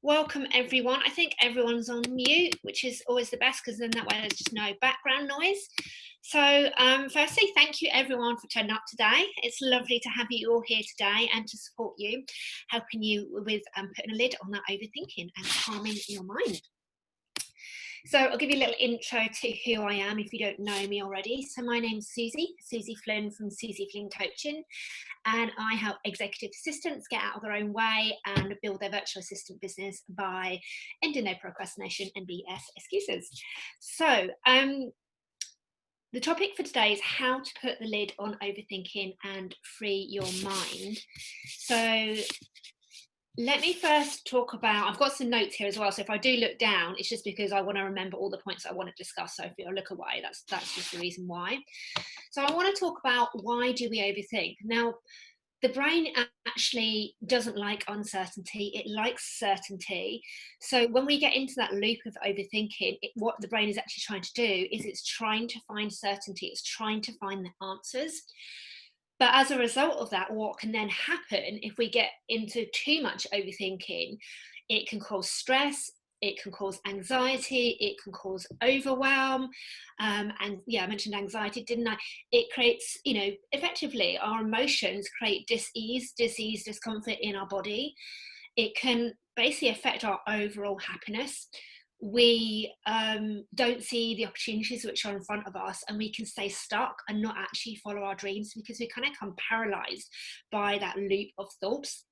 Welcome everyone. I think everyone's on mute, which is always the best because then that way there's just no background noise. So firstly, thank you everyone for turning up today. It's lovely to have you all here today and to support you, helping you with putting a lid on that overthinking and calming your mind. So I'll give you a little intro to who I am if you don't know me already. So my name's Suzie Flynn from Suzie Flynn Coaching, and I help executive assistants get out of their own way and build their virtual assistant business by ending their procrastination and BS excuses. So the topic for today is how to put the lid on overthinking and free your mind. So let me first talk about, I've got some notes here as well, so if I do look down, it's just because I want to remember all the points I want to discuss. So if I look away, that's just the reason why. So I want to talk about, why do we overthink? Now, the brain actually doesn't like uncertainty, it likes certainty. So when we get into that loop of overthinking, what the brain is actually trying to do is it's trying to find certainty, it's trying to find the answers. But as a result of that, what can then happen if we get into too much overthinking? It can cause stress, it can cause anxiety, it can cause overwhelm. And yeah, I mentioned anxiety, didn't I? It creates, effectively our emotions create dis-ease, discomfort in our body. It can basically affect our overall happiness. We don't see the opportunities which are in front of us, and we can stay stuck and not actually follow our dreams because we kind of become paralyzed by that loop of thoughts.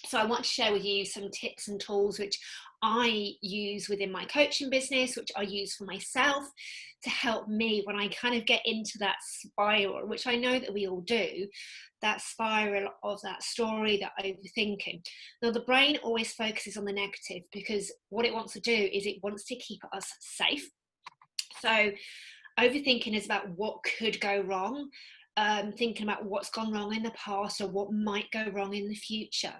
So I want to share with you some tips and tools which I use within my coaching business, which I use for myself to help me when I kind of get into that spiral, which I know that we all do, that spiral of that story, that overthinking. Now, the brain always focuses on the negative because what it wants to do is it wants to keep us safe. So overthinking is about what could go wrong, thinking about what's gone wrong in the past or what might go wrong in the future.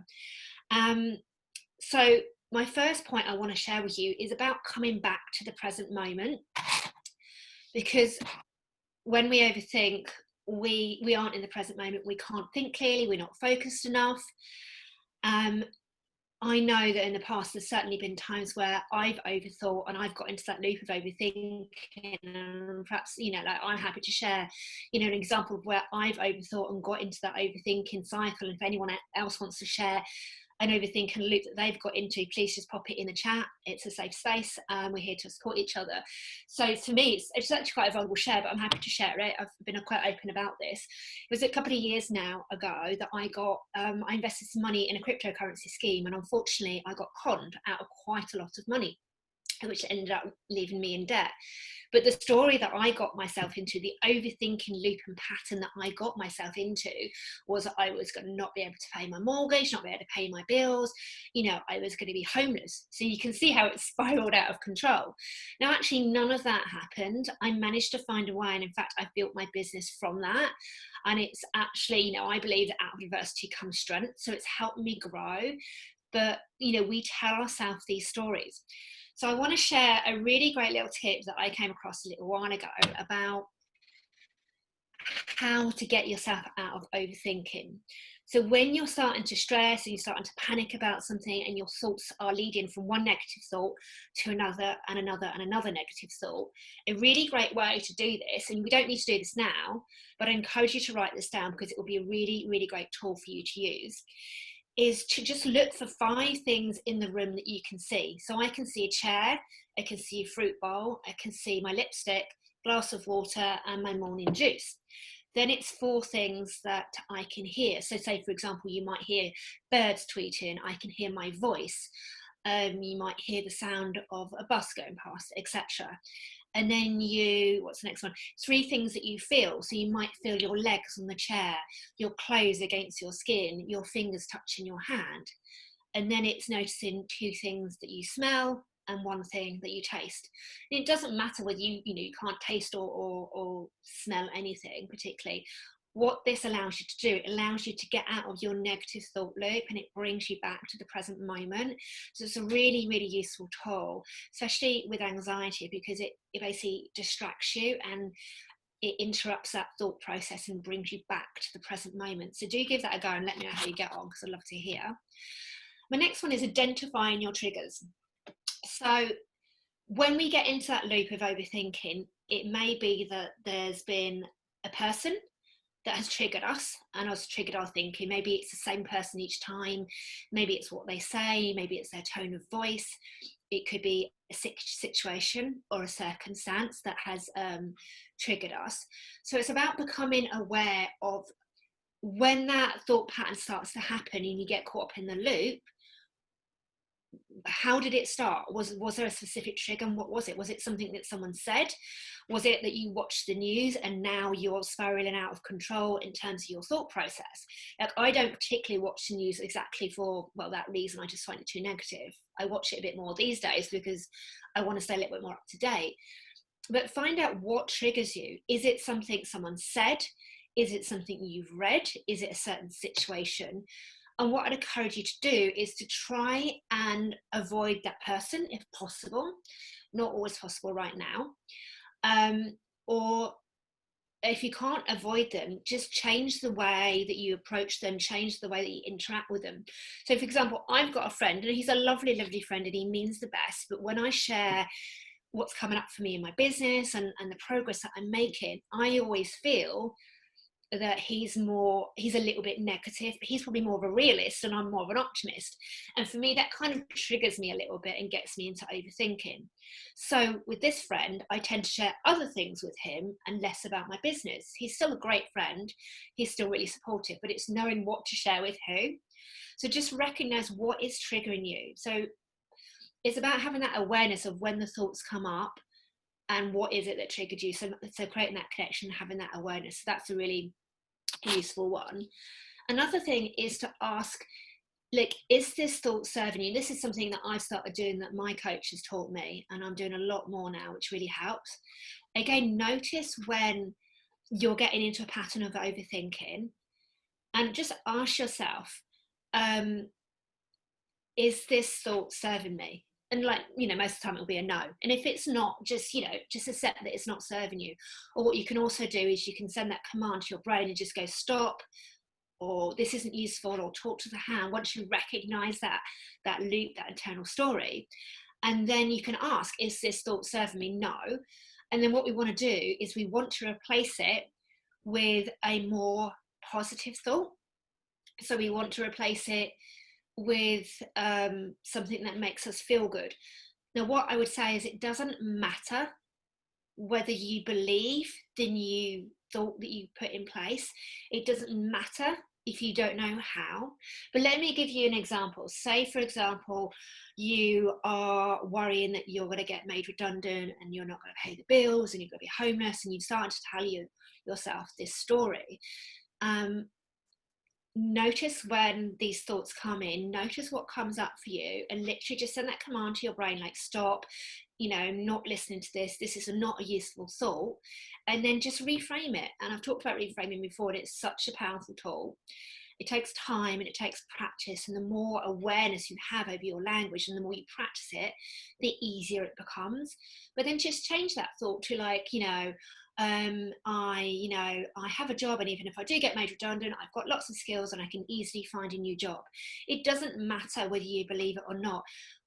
So my first point I want to share with you is about coming back to the present moment, because when we overthink, we aren't in the present moment. We can't think clearly. We're not focused enough. I know that in the past, there's certainly been times where I've overthought and I've got into that loop of overthinking. And perhaps, like I'm happy to share, an example of where I've overthought and got into that overthinking cycle. And if anyone else wants to share an overthinking loop that they've got into, please just pop it in the chat. It's a safe space. We're here to support each other. So for me, it's actually quite a vulnerable share, but I'm happy to share it. I've been quite open about this. It was a couple of years now ago that I invested some money in a cryptocurrency scheme, and unfortunately I got conned out of quite a lot of money, which ended up leaving me in debt. But the story that I got myself into, the overthinking loop and pattern that I got myself into, was that I was going to not be able to pay my mortgage, not be able to pay my bills. I was going to be homeless. So you can see how it spiraled out of control. Now, actually, none of that happened. I managed to find a way. And in fact, I've built my business from that. And it's actually, I believe that out of adversity comes strength. So it's helped me grow. But, we tell ourselves these stories. So I want to share a really great little tip that I came across a little while ago about how to get yourself out of overthinking. So when you're starting to stress and you're starting to panic about something and your thoughts are leading from one negative thought to another and another and another negative thought, a really great way to do this, and we don't need to do this now, but I encourage you to write this down because it will be a really, really great tool for you to use, is to just look for 5 things in the room that you can see. So I can see a chair, I can see a fruit bowl, I can see my lipstick, glass of water, and my morning juice. Then it's 4 things that I can hear. So say, for example, you might hear birds tweeting, I can hear my voice, you might hear the sound of a bus going past, etc. And then what's the next one? 3 things that you feel. So you might feel your legs on the chair, your clothes against your skin, your fingers touching your hand. And then it's noticing 2 things that you smell and 1 thing that you taste. And it doesn't matter whether you can't taste or smell anything particularly. What this allows you to do, it allows you to get out of your negative thought loop and it brings you back to the present moment. So it's a really, really useful tool, especially with anxiety, because it basically distracts you and it interrupts that thought process and brings you back to the present moment. So do give that a go and let me know how you get on, because I'd love to hear. My next one is identifying your triggers. So when we get into that loop of overthinking, it may be that there's been a person that has triggered us and has triggered our thinking. Maybe it's the same person each time. Maybe it's what they say. Maybe it's their tone of voice. It could be a situation or a circumstance that has triggered us. So it's about becoming aware of when that thought pattern starts to happen and you get caught up in the loop. How did it start? Was there a specific trigger, and what was it? Was it something that someone said? Was it that you watched the news and now you're spiraling out of control in terms of your thought process? Like, I don't particularly watch the news exactly for, well, that reason. I just find it too negative. I watch it a bit more these days because I want to stay a little bit more up to date. But find out what triggers you. Is it something someone said? Is it something you've read? Is it a certain situation? And what I'd encourage you to do is to try and avoid that person if possible. Not always possible right now. Or if you can't avoid them, just change the way that you approach them, change the way that you interact with them. So, for example, I've got a friend, and he's a lovely, lovely friend, and he means the best. But when I share what's coming up for me in my business and the progress that I'm making, I always feel that he's a little bit negative. He's probably more of a realist and I'm more of an optimist, and for me that kind of triggers me a little bit and gets me into overthinking. So with this friend, I tend to share other things with him and less about my business. He's still a great friend, he's still really supportive, but it's knowing what to share with who. So just recognize what is triggering you. So it's about having that awareness of when the thoughts come up and what is it that triggered you. So creating that connection, having that awareness. So that's a really useful one. Another thing is to ask, like, is this thought serving you? This is something that I've started doing that my coach has taught me, and I'm doing a lot more now, which really helps. Again, notice when you're getting into a pattern of overthinking and just ask yourself, is this thought serving me? And like, most of the time it'll be a no. And if it's not, just accept that it's not serving you. Or what you can also do is you can send that command to your brain and just go stop, or this isn't useful, or talk to the hand. Once you recognize that loop, that internal story, and then you can ask, is this thought serving me? No. And then what we want to do is we want to replace it with a more positive thought. So we want to replace it with something that makes us feel good. Now, what I would say is it doesn't matter whether you believe the new thought that you put in place. It doesn't matter if you don't know how. But let me give you an example. Say, for example, you are worrying that you're going to get made redundant and you're not going to pay the bills and you're going to be homeless, and you've started to tell yourself this story. Notice when these thoughts come in, notice what comes up for you, and literally just send that command to your brain, like, stop, not listening to this is not a useful thought, and then just reframe it. And I've talked about reframing before, and it's such a powerful tool. It takes time and it takes practice, and the more awareness you have over your language and the more you practice it, the easier it becomes. But then just change that thought to, like, I have a job, and even if I do get made redundant, I've got lots of skills and I can easily find a new job. It doesn't matter whether you believe it or not.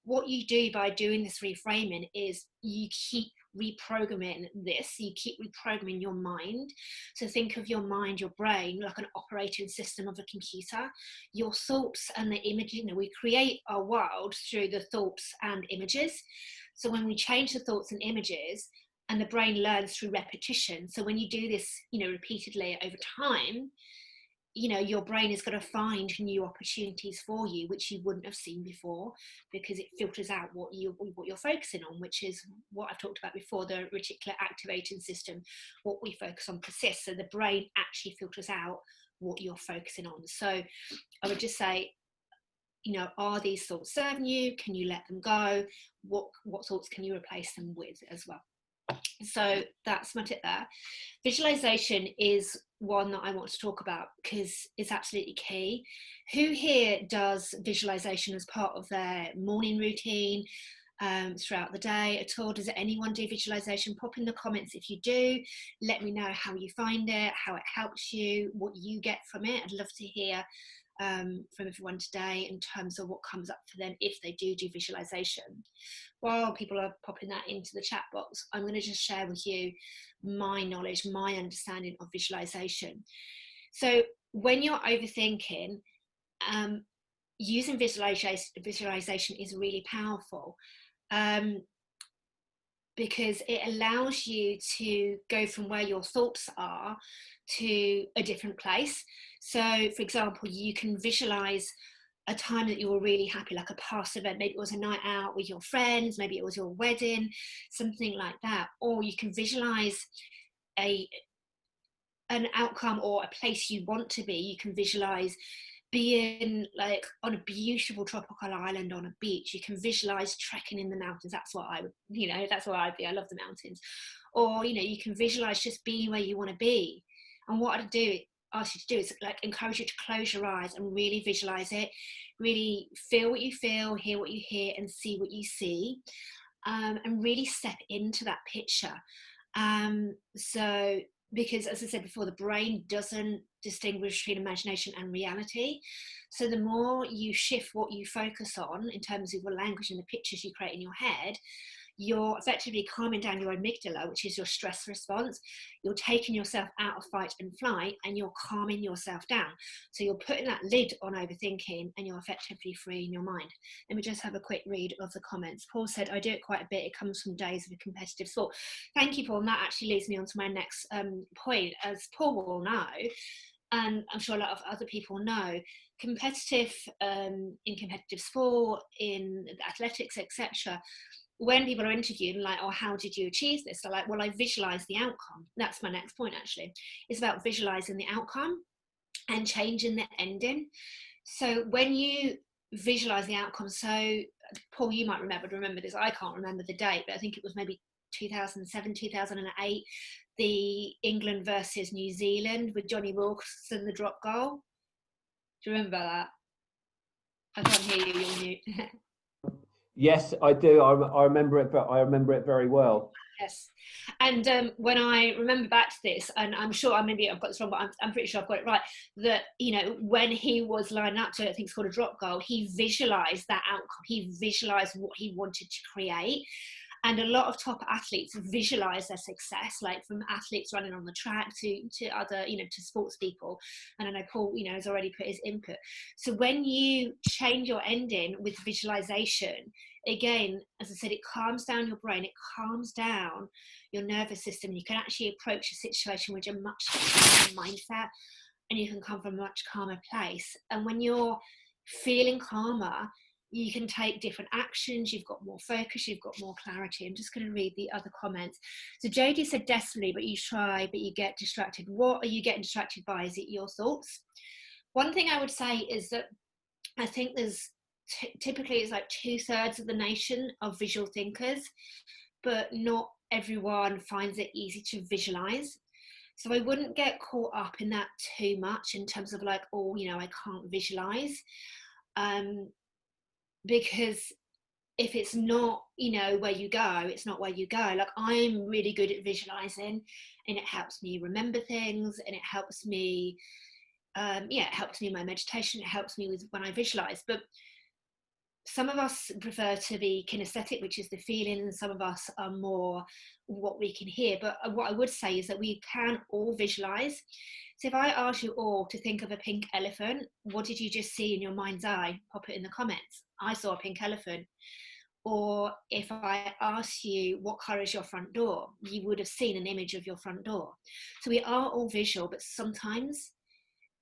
What you do by doing this reframing is you keep reprogramming this, you keep reprogramming your mind. So think of your mind, your brain, like an operating system of a computer. Your thoughts and the images, we create our world through the thoughts and images. So when we change the thoughts and images, and the brain learns through repetition. So when you do this, repeatedly over time, your brain is going to find new opportunities for you, which you wouldn't have seen before, because it filters out what you're focusing on, which is what I've talked about before, the reticular activating system. What we focus on persists. So the brain actually filters out what you're focusing on. So I would just say, are these thoughts serving you? Can you let them go? What thoughts can you replace them with as well? So that's my tip there. Visualization is one that I want to talk about because it's absolutely key. Who here does visualization as part of their morning routine, throughout the day at all? Does anyone do visualization? Pop in the comments if you do. Let me know how you find it, how it helps you, what you get from it. I'd love to hear from everyone today in terms of what comes up for them if they do visualization. While people are popping that into the chat box, I'm going to just share with you my knowledge, my understanding of visualization. So when you're overthinking, using visualization is really powerful, because it allows you to go from where your thoughts are to a different place. So, for example, you can visualize a time that you were really happy, like a past event. Maybe it was a night out with your friends, maybe it was your wedding, something like that. Or you can visualize an outcome or a place you want to be. You can visualize being like on a beautiful tropical island on a beach. You can visualize trekking in the mountains. That's what I would, that's where I'd be. I love the mountains. Or, you can visualize just being where you want to be. And what I'd ask you to do is like encourage you to close your eyes and really visualize it, really feel what you feel, hear what you hear, and see what you see, and really step into that picture. So, because as I said before, the brain doesn't distinguish between imagination and reality. So the more you shift what you focus on in terms of your language and the pictures you create in your head, you're effectively calming down your amygdala, which is your stress response. You're taking yourself out of fight and flight, and you're calming yourself down. So you're putting that lid on overthinking, and you're effectively freeing your mind. Let me just have a quick read of the comments. Paul said, I do it quite a bit. It comes from days of a competitive sport. Thank you, Paul. And that actually leads me on to my next point. As Paul will know, and I'm sure a lot of other people know, in competitive sport, in athletics, etc., when people are interviewed and like, oh, how did you achieve this? They're like, well, I visualized the outcome. That's my next point, actually. It's about visualizing the outcome and changing the ending. So when you visualize the outcome, so Paul, you might remember this. I can't remember the date, but I think it was maybe 2007, 2008, the England versus New Zealand with Johnny Wilson, the drop goal. Do you remember that? I can't hear you, you're mute. Yes, I do. I remember it, but I remember it very well. Yes. And when I remember back to this, and I'm sure maybe I've got this wrong, but I'm pretty sure I've got it right, that, when he was lining up to, I think it's called a drop goal, he visualized that outcome. He visualized what he wanted to create. And a lot of top athletes visualize their success, like from athletes running on the track to other, to sports people. And I know Paul, has already put his input. So when you change your ending with visualization, again, as I said, it calms down your brain, it calms down your nervous system. You can actually approach a situation with a much calmer mindset, and you can come from a much calmer place. And when you're feeling calmer, you can take different actions, you've got more focus, you've got more clarity. I'm just going to read the other comments. So Jodie said, definitely, but you try, but you get distracted. What are you getting distracted by? Is it your thoughts? One thing I would say is that I think there's typically it's like 2/3 of the nation are visual thinkers, but not everyone finds it easy to visualize. So I wouldn't get caught up in that too much in terms of like, oh, I can't visualize. Because if it's not, where you go, it's not where you go. Like, I'm really good at visualizing, and it helps me remember things, and it helps me, it helps me in my meditation. It helps me with when I visualize. But some of us prefer to be kinesthetic, which is the feeling, and some of us are more what we can hear. But what I would say is that we can all visualize. So if I ask you all to think of a pink elephant, what did you just see in your mind's eye? Pop it in the comments. I saw a pink elephant. Or if I ask you what colour is your front door, you would have seen an image of your front door. So we are all visual, but sometimes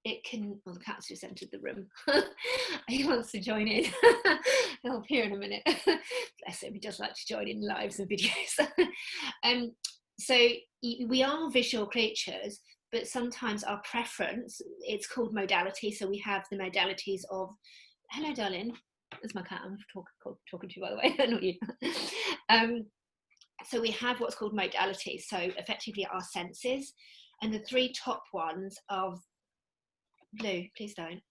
it can, well, the cat's just entered the room. He wants to join in. He'll appear in a minute. Bless him, he does like to join in lives and videos. So we are visual creatures, but sometimes our preference, it's called modality. So we have the modalities of, hello darling, that's my cat I'm talking to, by the way, not you. So we have what's called modality, so effectively our senses, and the three top ones are Blue, please don't.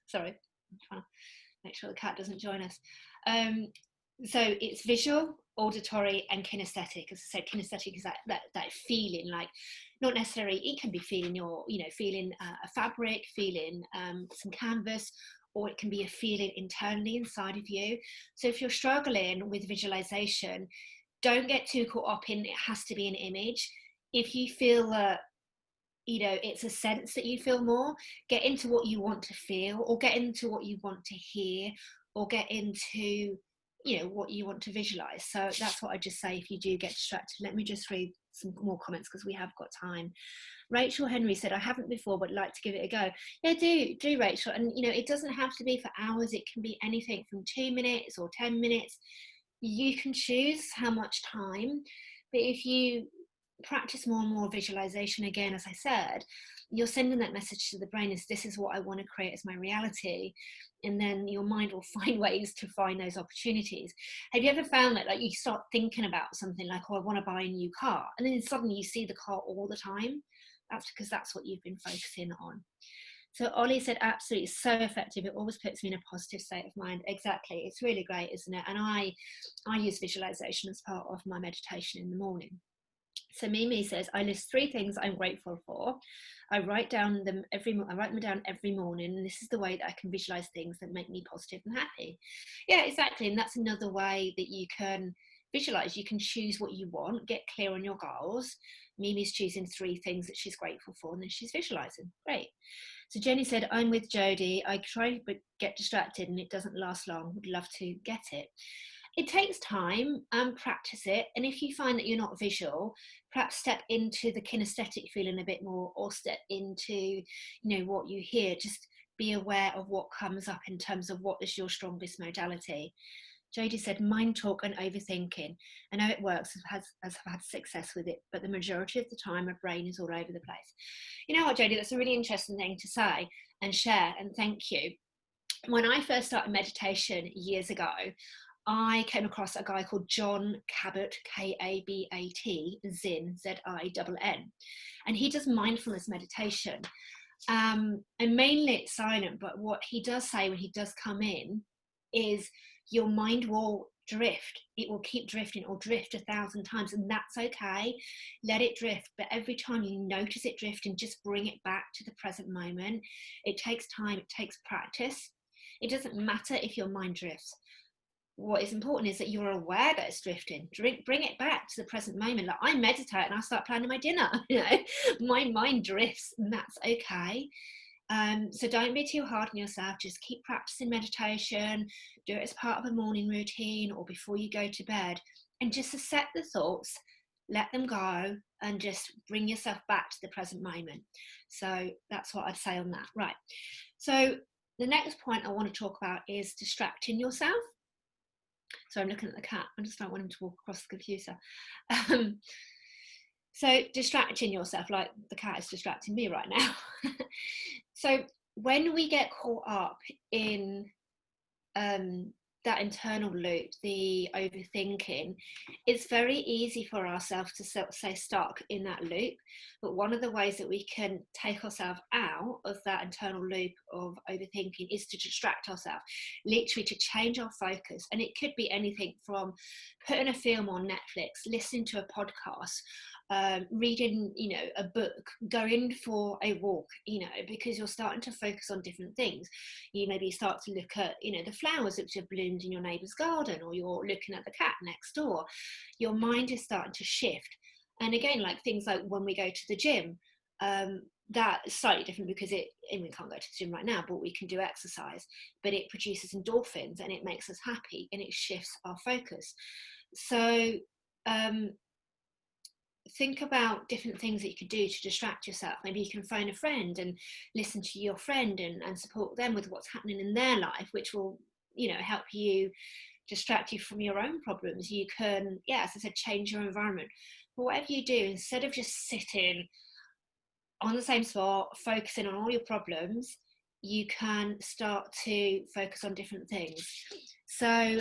Sorry, I'm trying to make sure the cat doesn't join us. So it's visual, auditory, and kinesthetic. As I said, kinesthetic is that feeling, like not necessarily, it can be feeling feeling a fabric, feeling some canvas, or it can be a feeling internally inside of you. So if you're struggling with visualization, don't get too caught up in it has to be an image. If you feel that, it's a sense that you feel more, get into what you want to feel, or get into what you want to hear, or get into, what you want to visualize. So that's what I just say if you do get distracted. Let me just read some more comments because we have got time. Rachel Henry said, I haven't before, but like to give it a go. Yeah, do Rachel. And, it doesn't have to be for hours. It can be anything from 2 minutes or 10 minutes. You can choose how much time, but if you practice more and more visualization, again, as I said, you're sending that message to the brain is this is what I want to create as my reality, and then your mind will find ways to find those opportunities. Have you ever found that, like, you start thinking about something like, oh, I want to buy a new car, and then suddenly you see the car all the time? That's because that's what you've been focusing on. So Ollie said, absolutely, so effective. It always puts me in a positive state of mind. Exactly. It's really great, isn't it? And I use visualization as part of my meditation in the morning. So Mimi says, I list 3 things I'm grateful for. I write them down every morning, and this is the way that I can visualize things that make me positive and happy. Yeah, exactly. And that's another way that you can visualize. You can choose what you want, get clear on your goals. Mimi's choosing 3 things that she's grateful for, and then she's visualizing. Great. So Jenny said, I'm with Jodie. I try but get distracted and it doesn't last long. Would love to get it. It takes time, practice it. And if you find that you're not visual, perhaps step into the kinesthetic feeling a bit more, or step into, what you hear. Just be aware of what comes up in terms of what is your strongest modality. Jodie said, mind talk and overthinking. I know it works, I've had success with it, but the majority of the time my brain is all over the place. You know what, Jodie, that's a really interesting thing to say and share, and thank you. When I first started meditation years ago, I came across a guy called John Kabat, Kabat, Zinn, Zinn. And he does mindfulness meditation. And mainly it's silent, but what he does say when he does come in is your mind will drift. It will keep drifting or drift 1,000 times, and that's okay. Let it drift. But every time you notice it drifting, just bring it back to the present moment. It takes time, it takes practice. It doesn't matter if your mind drifts. What is important is that you're aware that it's drifting. Bring it back to the present moment. Like, I meditate and I start planning my dinner. My mind drifts, and that's okay. So don't be too hard on yourself. Just keep practicing meditation. Do it as part of a morning routine or before you go to bed, and just accept the thoughts, let them go, and just bring yourself back to the present moment. So that's what I'd say on that. Right. So the next point I want to talk about is distracting yourself. So I'm looking at the cat. I just don't want him to walk across the computer. So distracting yourself, like the cat is distracting me right now. So when we get caught up in that internal loop, the overthinking, it's very easy for ourselves to stay stuck in that loop. But one of the ways that we can take ourselves out of that internal loop of overthinking is to distract ourselves, literally to change our focus. And it could be anything from putting a film on Netflix, listening to a podcast, reading, a book, going for a walk, because you're starting to focus on different things. You maybe start to look at, the flowers which have bloomed in your neighbour's garden, or you're looking at the cat next door. Your mind is starting to shift. And again, like things like when we go to the gym, that's slightly different because we can't go to the gym right now, but we can do exercise, but it produces endorphins and it makes us happy and it shifts our focus. So think about different things that you could do to distract yourself. Maybe you can phone a friend and listen to your friend and support them with what's happening in their life, which will, help you distract you from your own problems. You can, as I said, change your environment. But whatever you do, instead of just sitting on the same spot, focusing on all your problems, you can start to focus on different things. So,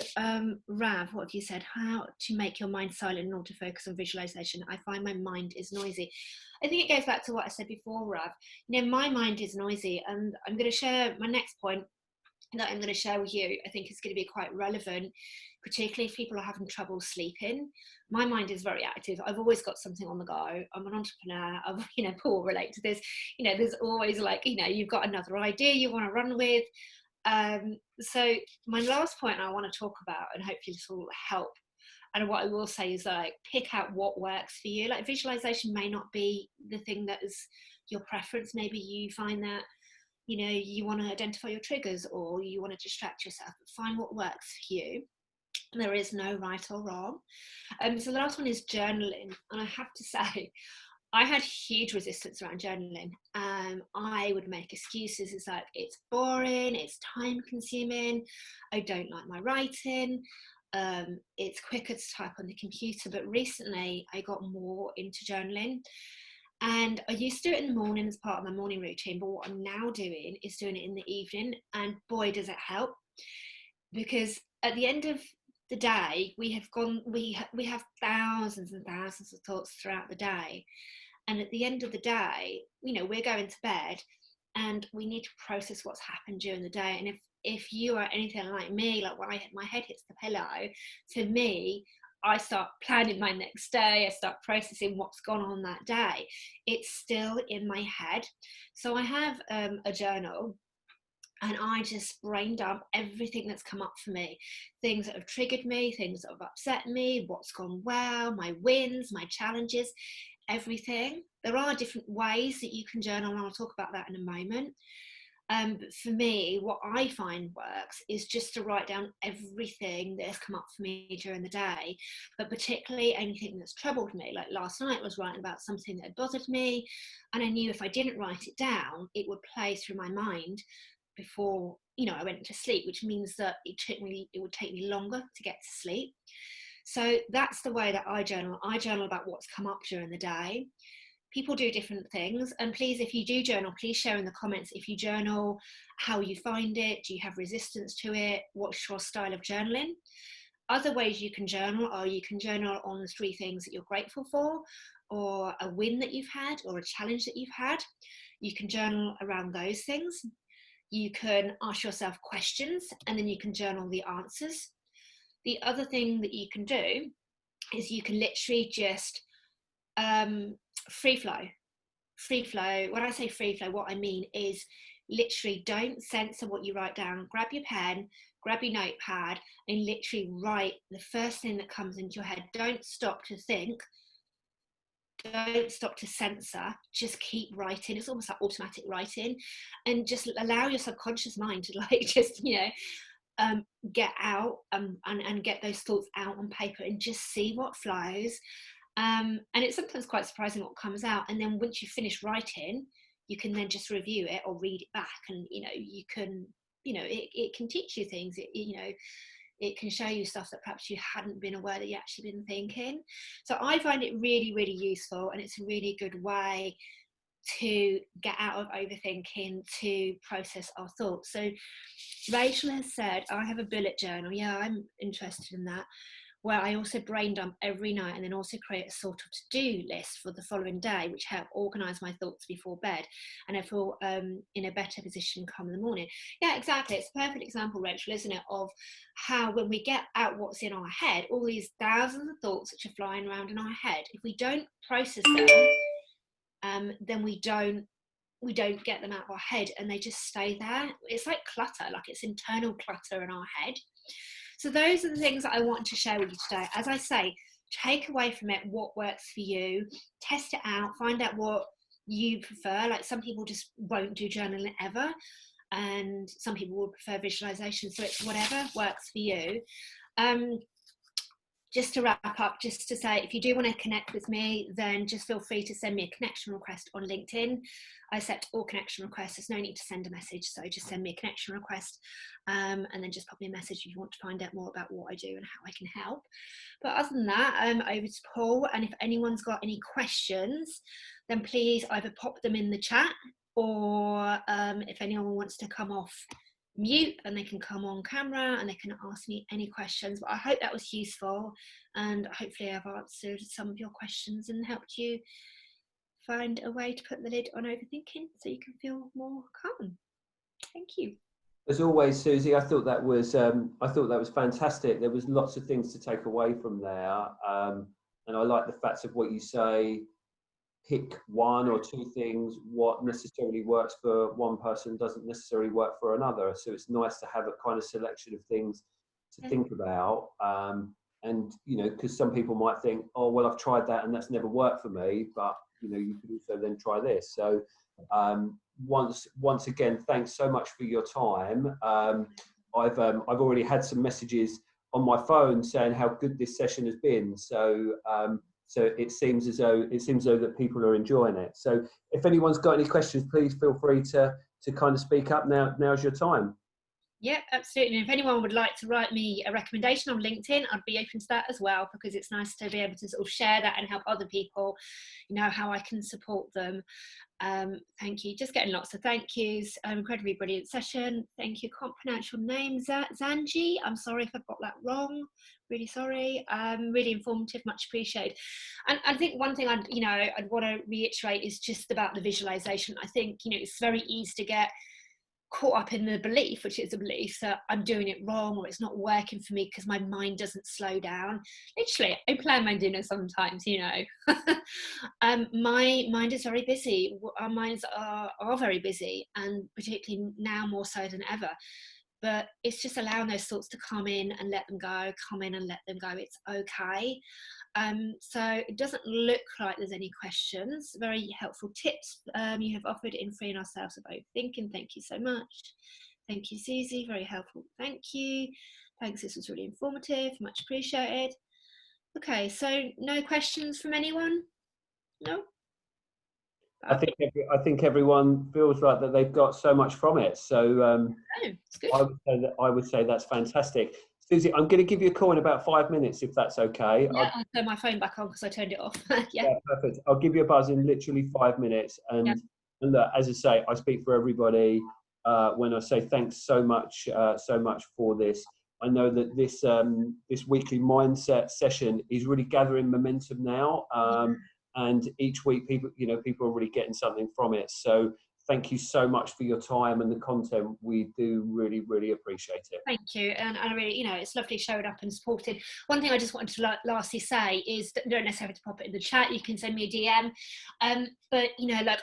Rav, what have you said? How to make your mind silent in order to focus on visualization? I find my mind is noisy. I think it goes back to what I said before, Rav. My mind is noisy, and I'm going to share my next point that I'm going to share with you, I think is going to be quite relevant, particularly if people are having trouble sleeping. My mind is very active. I've always got something on the go. I'm an entrepreneur. Paul relate to this. There's always like, you've got another idea you want to run with. So my last point I want to talk about, and hopefully this will help. And what I will say is like, pick out what works for you. Like visualization may not be the thing that is your preference. Maybe you find that you want to identify your triggers, or you want to distract yourself, but find what works for you. There is no right or wrong. So the last one is journaling. And I have to say, I had huge resistance around journaling. I would make excuses. It's like, it's boring, it's time consuming, I don't like my writing, it's quicker to type on the computer. But recently I got more into journaling. And I used to do it in the morning as part of my morning routine, but what I'm now doing is doing it in the evening. And boy, does it help. Because at the end of the day, we have thousands and thousands of thoughts throughout the day. And at the end of the day, we're going to bed and we need to process what's happened during the day. And if you are anything like me, like when my head hits the pillow, for me, I start planning my next day. I start processing what's gone on that day. It's still in my head. So I have a journal, and I just brain dump everything that's come up for me, things that have triggered me, things that have upset me, what's gone well, my wins, my challenges, everything. There are different ways that you can journal, and I'll talk about that in a moment. But for me, what I find works is just to write down everything that has come up for me during the day, but particularly anything that's troubled me. Like last night, I was writing about something that had bothered me, and I knew if I didn't write it down, it would play through my mind before I went to sleep, which means that it would take me longer to get to sleep. So that's the way that I journal. I journal about what's come up during the day. People do different things, and please, if you do journal, please share in the comments if you journal, how you find it, do you have resistance to it, what's your style of journaling. Other ways you can journal are you can journal on the 3 things that you're grateful for, or a win that you've had, or a challenge that you've had. You can journal around those things. You can ask yourself questions, and then you can journal the answers. The other thing that you can do is you can literally just free flow. When I say free flow, what I mean is literally don't censor what you write down. Grab your pen, grab your notepad, and literally write the first thing that comes into your head. Don't stop to think, don't stop to censor, just keep writing. It's almost like automatic writing, and just allow your subconscious mind to just get out and get those thoughts out on paper and just see what flows. And it's sometimes quite surprising what comes out. And then once you finish writing, you can then just review it or read it back, and you can it can teach you things. It can show you stuff that perhaps you hadn't been aware that you actually been thinking. So I find it really, really useful, and it's a really good way to get out of overthinking, to process our thoughts. So Rachel has said, I have a bullet journal. Yeah, I'm interested in that, where I also brain dump every night, and then also create a sort of to-do list for the following day, which help organise my thoughts before bed, and I feel in a better position come in the morning. Yeah, exactly. It's a perfect example, Rachel, isn't it, of how when we get out what's in our head, all these thousands of thoughts which are flying around in our head, if we don't process them, then we don't get them out of our head, and they just stay there. It's like clutter, like it's internal clutter in our head. So those are the things that I want to share with you today. As I say, take away from it what works for you, test it out, find out what you prefer. Like some people just won't do journaling ever, and some people will prefer visualization. So it's whatever works for you. Just to wrap up, just to say, if you do want to connect with me, then just feel free to send me a connection request on LinkedIn. I accept all connection requests. There's no need to send a message, so just send me a connection request, and then just pop me a message if you want to find out more about what I do and how I can help. But other than that, over to Paul, and if anyone's got any questions, then please either pop them in the chat, or if anyone wants to come off mute, and they can come on camera and they can ask me any questions. But I hope that was useful, and hopefully I've answered some of your questions and helped you find a way to put the lid on overthinking so you can feel more calm. Thank you. As always, Susie, I thought that was fantastic. There was lots of things to take away from there, and I like the facts of what you say. Pick one or two things. What necessarily works for one person doesn't necessarily work for another. So it's nice to have a kind of selection of things to think about. And because some people might think, oh well, I've tried that and that's never worked for me. But you could also then try this. So once again, thanks so much for your time. I've already had some messages on my phone saying how good this session has been. So it seems as though that people are enjoying it. So if anyone's got any questions, please feel free to kind of speak up. Now's your time. Yeah, absolutely. And if anyone would like to write me a recommendation on LinkedIn, I'd be open to that as well, because it's nice to be able to sort of share that and help other people, how I can support them. Thank you. Just getting lots of thank yous. Incredibly brilliant session. Thank you. Can't pronounce your name, Zanji. I'm sorry if I've got that wrong. Really sorry. Really informative. Much appreciated. And I think one thing I'd want to reiterate is just about the visualization. I think it's very easy to get caught up in the belief, which is a belief that I'm doing it wrong or it's not working for me because my mind doesn't slow down. Literally, I plan my dinner sometimes, my mind is very busy. Our minds are very busy, and particularly now more so than ever. But it's just allowing those thoughts to come in and let them go, come in and let them go. It's okay. So it doesn't look like there's any questions. Very helpful tips you have offered in freeing ourselves of overthinking. Thank you so much. Thank you, Susie. Very helpful. Thank you. Thanks. This was really informative. Much appreciated. Okay, so no questions from anyone? No? I think everyone feels like that they've got so much from it. So it's good. I would say that's fantastic. Susie, I'm going to give you a call in about 5 minutes, if that's okay. Yeah, I'll turn my phone back on because I turned it off. Yeah, perfect. I'll give you a buzz in literally 5 minutes. And look, as I say, I speak for everybody when I say thanks so much for this. I know that this weekly mindset session is really gathering momentum now. And each week people are really getting something from it. So thank you so much for your time and the content. We do really, really appreciate it. Thank you. And I really, it's lovely showing up and supported. One thing I just wanted to lastly say is that you don't necessarily have to pop it in the chat. You can send me a DM. But,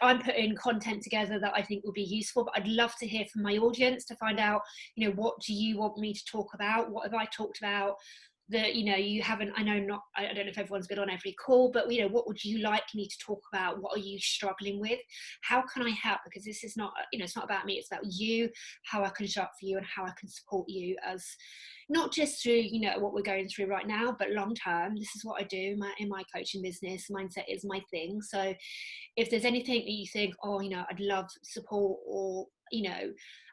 I'm putting content together that I think will be useful. But I'd love to hear from my audience to find out, what do you want me to talk about? What have I talked about that you haven't? I don't know if everyone's been on every call, but what would you like me to talk about? What are you struggling with? How can I help? Because this is not it's not about me, it's about you, how I can show up for you and how I can support you, as not just through what we're going through right now, but long term. This is what I do in my coaching business. Mindset is my thing. So if there's anything that you think, I'd love support, or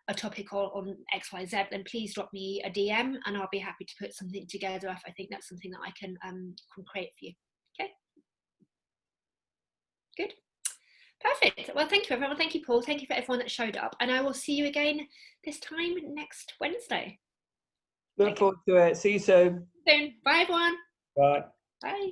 a topic on XYZ, then please drop me a DM and I'll be happy to put something together if I think that's something that I can create for you. Okay, good, perfect. Well, thank you everyone. Thank you, Paul. Thank you for everyone that showed up, and I will see you again this time next Wednesday. Look forward to it. See you soon. Bye everyone. Bye. Bye.